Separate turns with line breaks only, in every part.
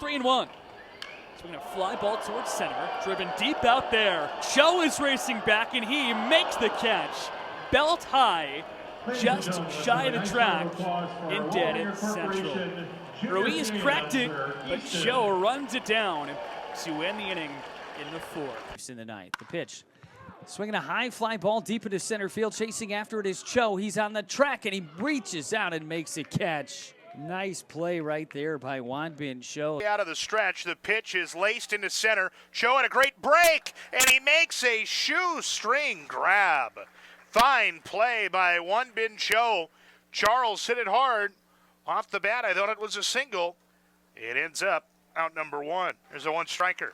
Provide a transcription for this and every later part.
3-1. Swinging a fly ball towards center, driven deep out there. Cho is racing back and he makes the catch. Belt high, just shy of the track in dead end central. Ruiz cracked it, but Cho runs it down to end the inning in the fourth.
In the ninth, the pitch. Swinging a high fly ball deep into center field, chasing after it is Cho. He's on the track and he reaches out and makes a catch. Nice play right there by Wonbin Cho.
Out of the stretch, the pitch is laced into center. Cho had a great break, and he makes a shoestring grab. Fine play by Wonbin Cho. Charles hit it hard. Off the bat, I thought it was a single. It ends up out number one. There's a one striker.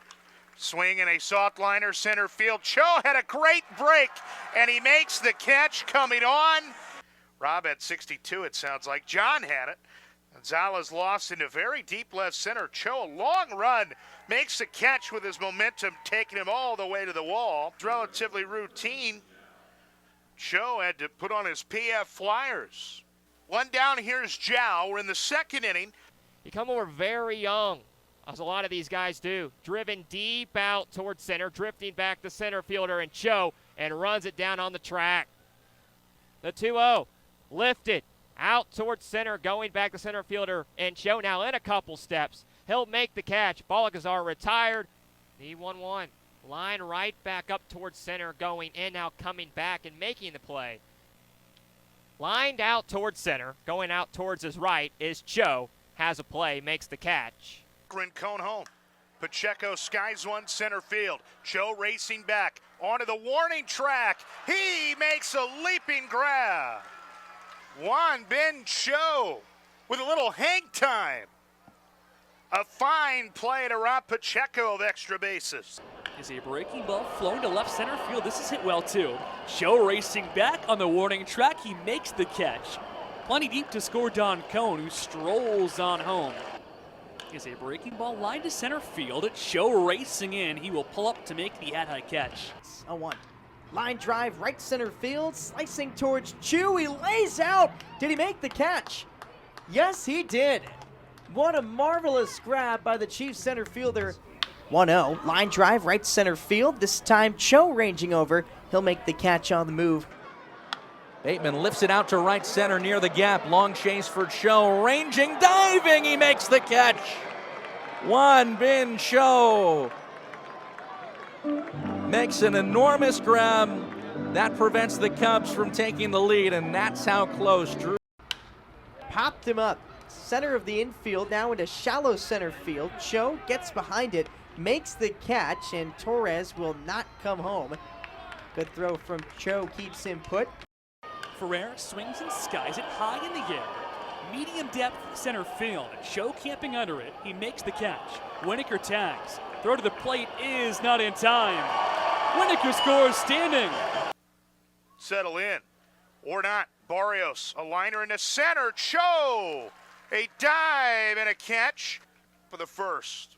Swing and a soft liner center field. Cho had a great break, and he makes the catch coming on. Rob had 62, it sounds like. John had it. Gonzalez lost into very deep left center. Cho, a long run, makes the catch with his momentum, taking him all the way to the wall. It's relatively routine. Cho had to put on his PF Flyers. One down, here's Zhao. We're in the second inning.
You come over very young, as a lot of these guys do. Driven deep out towards center, drifting back the center fielder and Cho, and runs it down on the track. The 2-0, lifted out towards center, going back to center fielder and Cho now in a couple steps. He'll make the catch. Balagazar retired. The 1-1. Line right back up towards center, going in now, coming back and making the play. Lined out towards center, going out towards his right is Cho. Has a play, makes the catch.
Rincon home. Pacheco skies one center field. Cho racing back onto the warning track. He makes a leaping grab. Wonbin Cho with a little hang time. A fine play to Rob Pacheco of extra bases.
Is a breaking ball flowing to left center field. This is hit well too. Cho racing back on the warning track. He makes the catch. Plenty deep to score Don Cone, who strolls on home. Is a breaking ball line to center field. Cho racing in. He will pull up to make the high catch.
0-1. Line drive right center field, slicing towards Chu. He lays out. Did he make the catch? Yes, he did. What a marvelous grab by the Chiefs center fielder. 1-0. Line drive right center field. This time Cho ranging over. He'll make the catch on the move.
Bateman lifts it out to right center near the gap. Long chase for Cho. Ranging, diving. He makes the catch. Wonbin Cho makes an enormous grab. That prevents the Cubs from taking the lead, and that's how close Drew
Popped him up. Center of the infield, now into shallow center field. Cho gets behind it, makes the catch, and Torres will not come home. Good throw from Cho, keeps him put.
Ferrer swings and skies it high in the air. Medium depth center field. Cho camping under it. He makes the catch. Winokur tags. Throw to the plate is not in time. Winokur scores standing.
Settle in. Or not. Barrios, a liner into center. Cho! A dive and a catch for the first.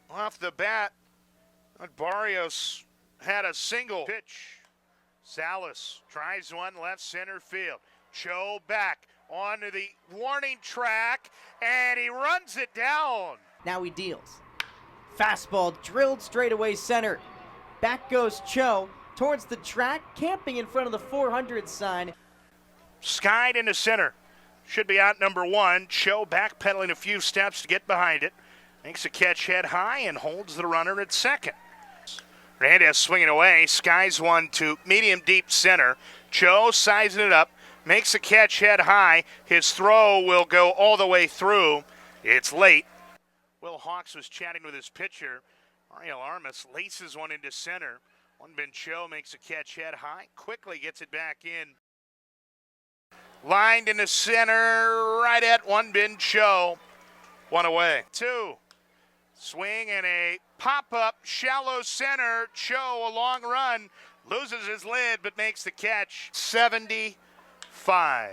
Off the bat, Barrios had a single pitch. Salas tries one left center field. Cho back onto the warning track, and he runs it down.
Now he deals. Fastball drilled straight away center. Back goes Cho towards the track, camping in front of the 400 sign.
Skied into center. Should be out number one. Cho backpedaling a few steps to get behind it. Makes a catch head high and holds the runner at second. Hernandez swinging away. Skies one to medium deep center. Cho sizing it up. Makes a catch head high. His throw will go all the way through. It's late. Will Hawks was chatting with his pitcher. Ariel Armas laces one into center. Wonbin Cho makes a catch head high. Quickly gets it back in. Lined into center, right at Wonbin Cho. One away. Two. Swing and a pop-up, shallow center. Cho, a long run, loses his lid but makes the catch. 75.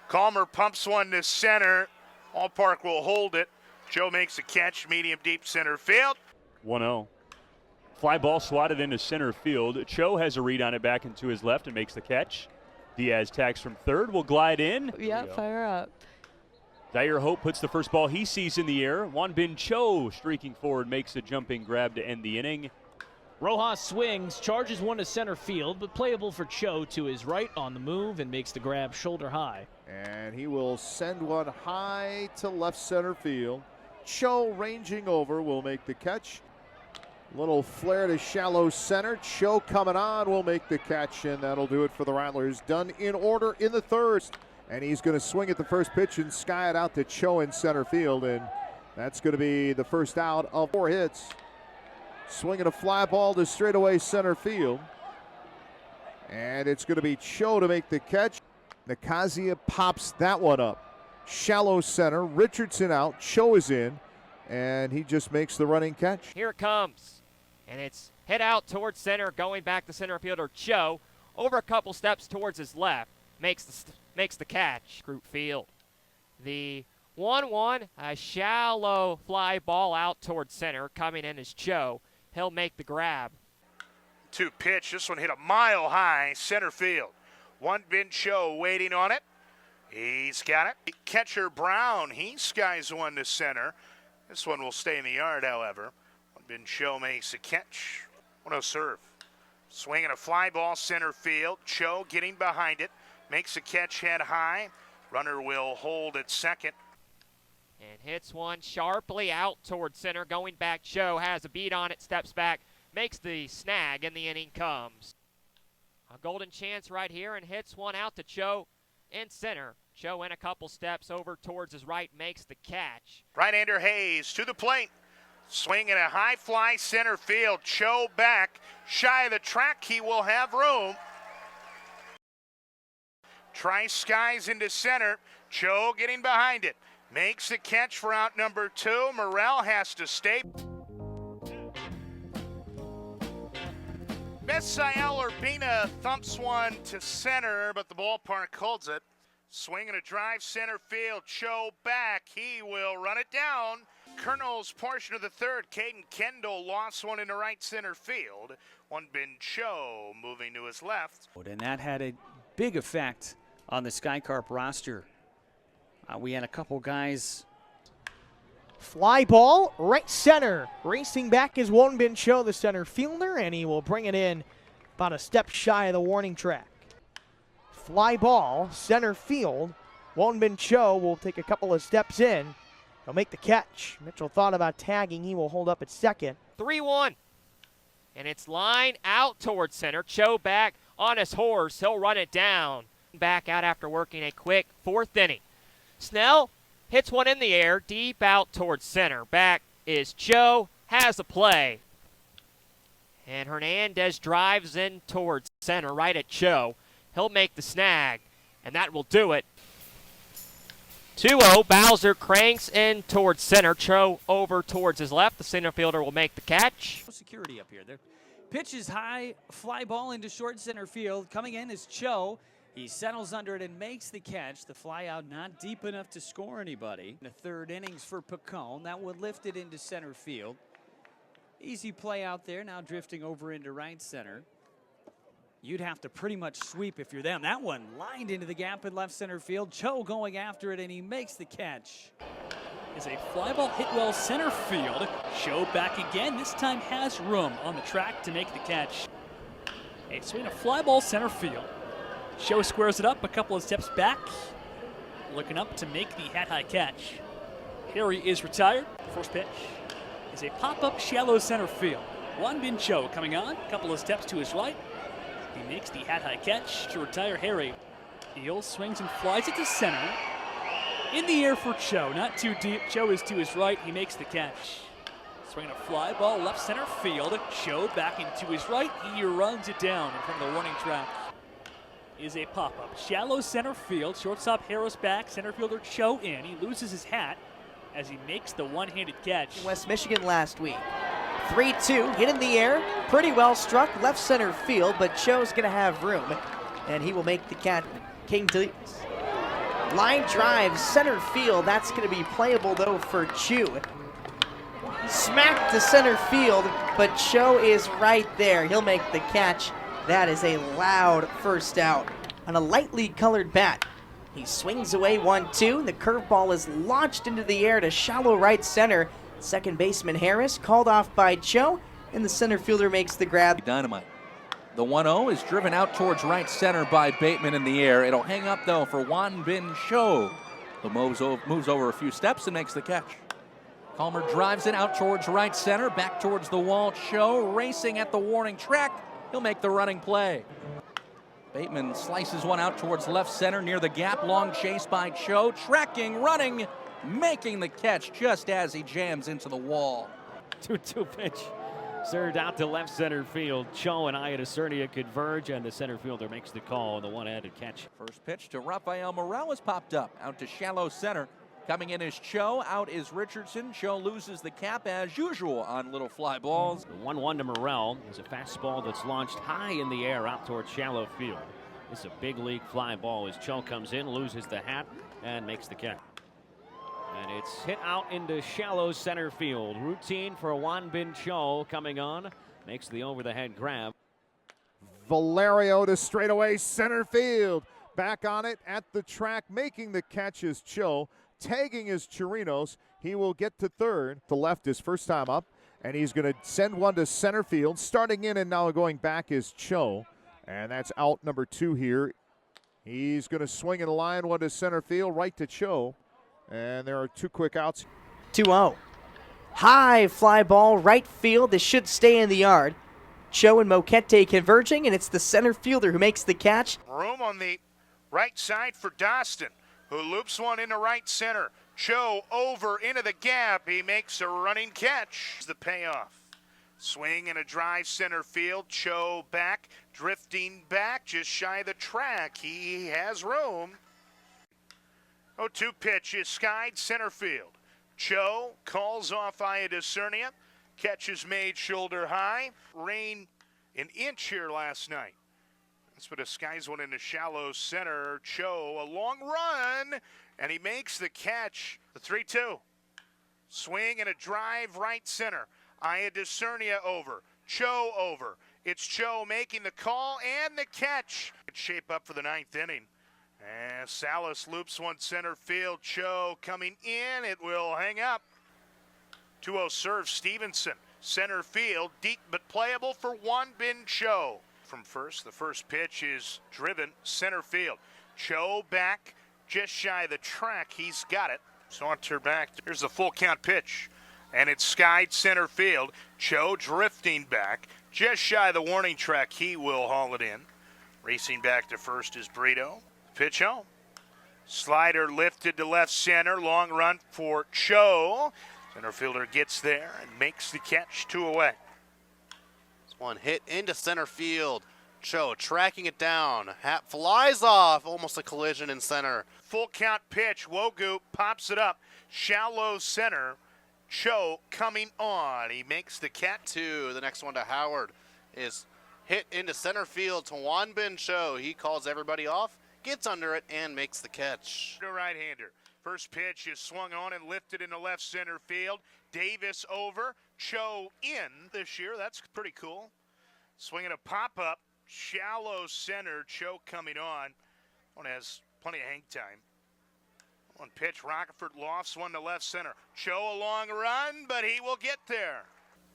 Calmer pumps one to center. Allpark will hold it. Cho makes the catch, medium deep center field.
1-0. Fly ball swatted into center field. Cho has a read on it back into his left and makes the catch. Diaz tags from third, will glide in.
Yeah, fire up.
Dyer Hope puts the first ball he sees in the air. Wonbin Cho streaking forward makes a jumping grab to end the inning.
Rojas swings, charges one to center field, but playable for Cho to his right on the move and makes the grab shoulder high.
And he will send one high to left center field. Cho ranging over will make the catch. Little flare to shallow center. Cho coming on will make the catch, and that'll do it for the Rattlers. Done in order in the third. And he's going to swing at the first pitch and sky it out to Cho in center field, and that's going to be the first out of 4 hits. Swinging a fly ball to straightaway center field. And it's going to be Cho to make the catch. Nicasia pops that one up. Shallow center, Richardson out, Cho is in, and he just makes the running catch.
Here it comes, and it's hit out towards center, going back to center fielder Cho. Over a couple steps towards his left, makes the catch. Group field. The 1-1, a shallow fly ball out towards center, coming in is Cho. He'll make the grab.
2 pitch. This one hit a mile high center field. Wonbin Cho waiting on it. He's got it. Catcher Brown, he skies one to center. This one will stay in the yard, however. Wonbin Cho makes a catch. 1-0 serve. Swinging a fly ball center field. Cho getting behind it. Makes a catch head high. Runner will hold at second.
And hits one sharply out towards center. Going back, Cho has a beat on it, steps back, makes the snag, and the inning comes. A golden chance right here, and hits one out to Cho in center. Cho in a couple steps over towards his right, makes the catch.
Right-hander Hayes to the plate. Swinging a high fly center field. Cho back. Shy of the track, he will have room. Try skies into center. Cho getting behind it. Makes the catch for out number 2. Morrell has to stay. Messiel Urbina thumps one to center, but the ballpark holds it. Swinging a drive center field. Cho back. He will run it down. Colonel's portion of the third. Caden Kendall lost one into right center field. Wonbin Cho moving to his left.
And that had a big effect on the Skycarp roster. We had a couple guys.
Fly ball, right center. Racing back is Wonbin Cho, the center fielder, and he will bring it in about a step shy of the warning track. Fly ball, center field. Wonbin Cho will take a couple of steps in. He'll make the catch. Mitchell thought about tagging. He will hold up at second.
3-1. And it's line out towards center. Cho back on his horse. He'll run it down. Back out after working a quick 4th inning. Snell hits one in the air, deep out towards center. Back is Cho, has a play. And Hernandez drives in towards center, right at Cho. He'll make the snag, and that will do it. 2-0, Bowser cranks in towards center. Cho over towards his left. The center fielder will make the catch.
Security up here. There. Pitch is high, fly ball into short center field. Coming in is Cho. He settles under it and makes the catch. The fly out not deep enough to score anybody. The 3rd innings for Pacone. That would lift it into center field. Easy play out there. Now drifting over into right center. You'd have to pretty much sweep if you're them. That one lined into the gap in left center field. Cho going after it, and he makes the catch.
Is a fly ball hit well center field. Cho back again. This time has room on the track to make the catch. A swing, a fly ball center field. Cho squares it up a couple of steps back. Looking up to make the hat-high catch. Harry is retired. First pitch is a pop-up shallow center field. Wonbin Cho coming on. A couple of steps to his right. He makes the hat-high catch to retire Harry. Eel swings and flies it to center. In the air for Cho. Not too deep. Cho is to his right. He makes the catch. Swinging a fly ball left center field. Cho back into his right. He runs it down in front of the warning track. Is a pop-up. Shallow center field. Shortstop Harris back. Center fielder Cho in. He loses his hat as he makes the one-handed catch.
West Michigan last week. 3-2, hit in the air. Pretty well struck left center field, but Cho's going to have room, and he will make the catch. King Delete. Line drive, center field. That's going to be playable, though, for Chu. Smack to center field, but Cho is right there. He'll make the catch. That is a loud first out on a lightly colored bat He swings away 1-2. The curveball is launched into the air to shallow right center. Second baseman Harris called off by Cho, and the center fielder makes the grab.
Dynamite. The 1-0 is driven out towards right center by Bateman in the air. It'll hang up though for Wan Bin Cho, who moves over a few steps and makes the catch. Calmer drives it out towards right center, back towards the wall. Cho racing at the warning track. He'll make the running play. Bateman slices one out towards left center near the gap. Long chase by Cho, tracking, running, making the catch just as he jams into the wall.
2-2 pitch. Served out to left center field. Cho and Iadacernia converge, and the center fielder makes the call on the one-handed catch.
First pitch to Rafael Morales popped up. Out to shallow center. Coming in is Cho. Out is Richardson. Cho loses the cap as usual on little fly balls.
The 1-1 to Morel is a fastball that's launched high in the air out towards shallow field. It's a big league fly ball as Cho comes in, loses the hat, and makes the catch. And it's hit out into shallow center field. Routine for Wan Bin Cho coming on. Makes the over-the-head grab.
Valerio to straightaway center field. Back on it at the track, making the catch is Cho. Tagging is Chirinos. He will get to third. The left is first time up, and he's going to send one to center field. Starting in and now going back is Cho. And that's out number 2 here. He's going to swing in a line, one to center field, right to Cho. And there are 2 quick outs.
2-0. High fly ball, right field. This should stay in the yard. Cho and Moquete converging, and it's the center fielder who makes the catch.
Room on the right side for Dostin, who loops one into right center. Cho over into the gap. He makes a running catch. The payoff. Swing and a drive center field. Cho back, drifting back, just shy of the track. He has room. 0-2 pitch is skied center field. Cho calls off Iadacernia. Catch is made shoulder high. Rain an inch here last night. That's what a skies one into shallow center. Cho, a long run, and he makes the catch. The 3-2. Swing and a drive right center. Iadacernia over. Cho over. It's Cho making the call and the catch. Good shape up for the 9th inning. And Salas loops one center field. Cho coming in. It will hang up. 2-0 serve Stevenson. Center field. Deep but playable for Wan Bin Cho. From first, the first pitch is driven center field. Cho back just shy of the track. He's got it. Saunter back. Here's the full count pitch. And it's skied center field. Cho drifting back just shy of the warning track. He will haul it in. Racing back to first is Brito. Pitch home. Slider lifted to left center. Long run for Cho. Center fielder gets there and makes the catch. 2 away.
One hit into center field. Cho tracking it down. Hat flies off. Almost a collision in center.
Full count pitch. Wogu pops it up. Shallow center. Cho coming on. He makes the catch.
2. The next one to Howard is hit into center field to Wan Bin Cho. He calls everybody off, gets under it, and makes the catch.
The right-hander. First pitch is swung on and lifted into left center field. Davis over. Cho in this year. That's pretty cool. Swinging a pop-up. Shallow center. Cho coming on. One has plenty of hang time. One pitch. Rockford lofts one to left center. Cho a long run, but he will get there.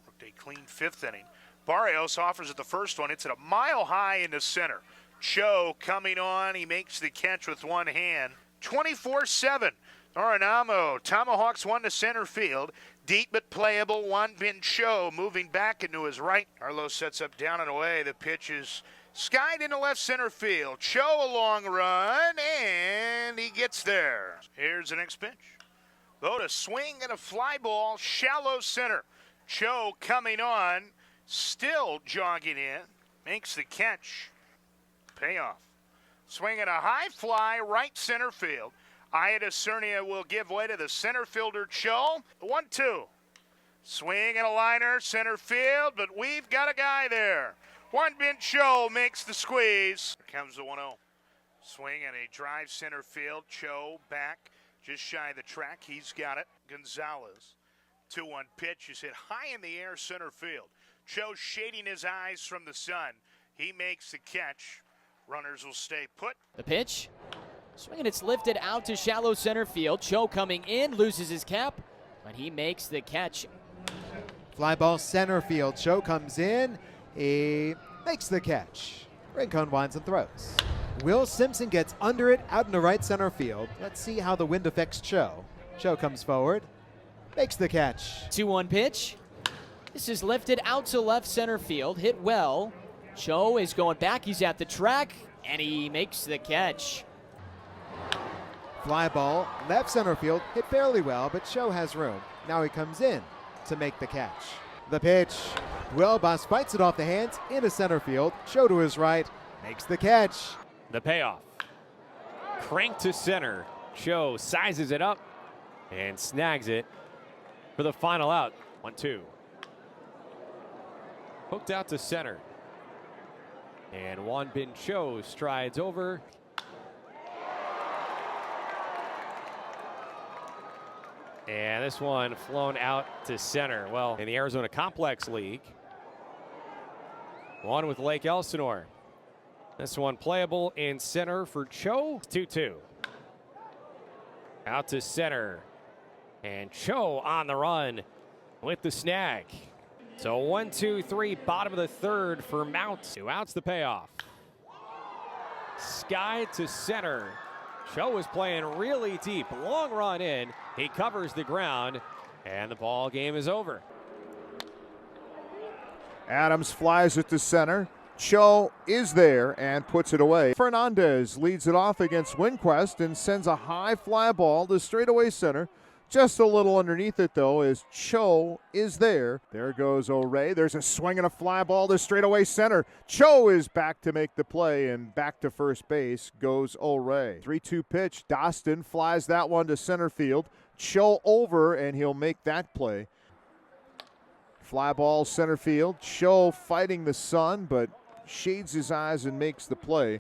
Worked a clean 5th inning. Barrios offers it the first one. It's at a mile high into center. Cho coming on. He makes the catch with one hand. 24-7. Arenamo tomahawks one to center field. Deep but playable. Wan Bin Cho moving back into his right. Arlo sets up down and away. The pitch is skied into left center field. Cho a long run, and he gets there. Here's the next pitch. Though to swing and a fly ball, shallow center. Cho coming on, still jogging in, makes the catch. Payoff. Swinging a high fly, right center field. Iadacernia will give way to the center fielder, Cho. 1-2. Swing and a liner, center field, but we've got a guy there. Wan Bin Cho makes the squeeze. Here comes the 1-0. Swing and a drive center field. Cho back, just shy of the track. He's got it. Gonzalez. 2-1 pitch is hit high in the air, center field. Cho shading his eyes from the sun. He makes the catch. Runners will stay put.
The pitch.
Swing and it's lifted out to shallow center field. Cho coming in, loses his cap, but he makes the catch.
Fly ball center field. Cho comes in. He makes the catch. Rincon winds and throws. Will Simpson gets under it out into right center field. Let's see how the wind affects Cho. Cho comes forward. Makes the catch.
2-1 pitch. This is lifted out to left center field. Hit well. Cho is going back. He's at the track, and he makes the catch.
Fly ball, left center field, hit fairly well, but Cho has room. Now he comes in to make the catch. The pitch. Buelbas fights it off the hands into center field. Cho to his right, makes the catch.
The payoff. Crank to center. Cho sizes it up and snags it for the final out. 1-2. Hooked out to center. And Won-Bin Cho strides over. And this one flown out to center. Well, in the Arizona Complex League, one with Lake Elsinore. This one playable in center for Cho. 2-2. Out to center. And Cho on the run with the snag. So 1-2-3, bottom of the third for Mount. 2 outs, the payoff. Sky to center. Cho is playing really deep. Long run in. He covers the ground, and the ball game is over.
Adams flies it to center. Cho is there and puts it away. Fernandez leads it off against Winquest and sends a high fly ball to straightaway center. Just a little underneath it, though, as Cho is there. There goes O'Ray. There's a swing and a fly ball to straightaway center. Cho is back to make the play, and back to first base goes O'Ray. 3-2 pitch. Dostin flies that one to center field. Cho over, and he'll make that play. Fly ball center field. Cho fighting the sun, but shades his eyes and makes the play.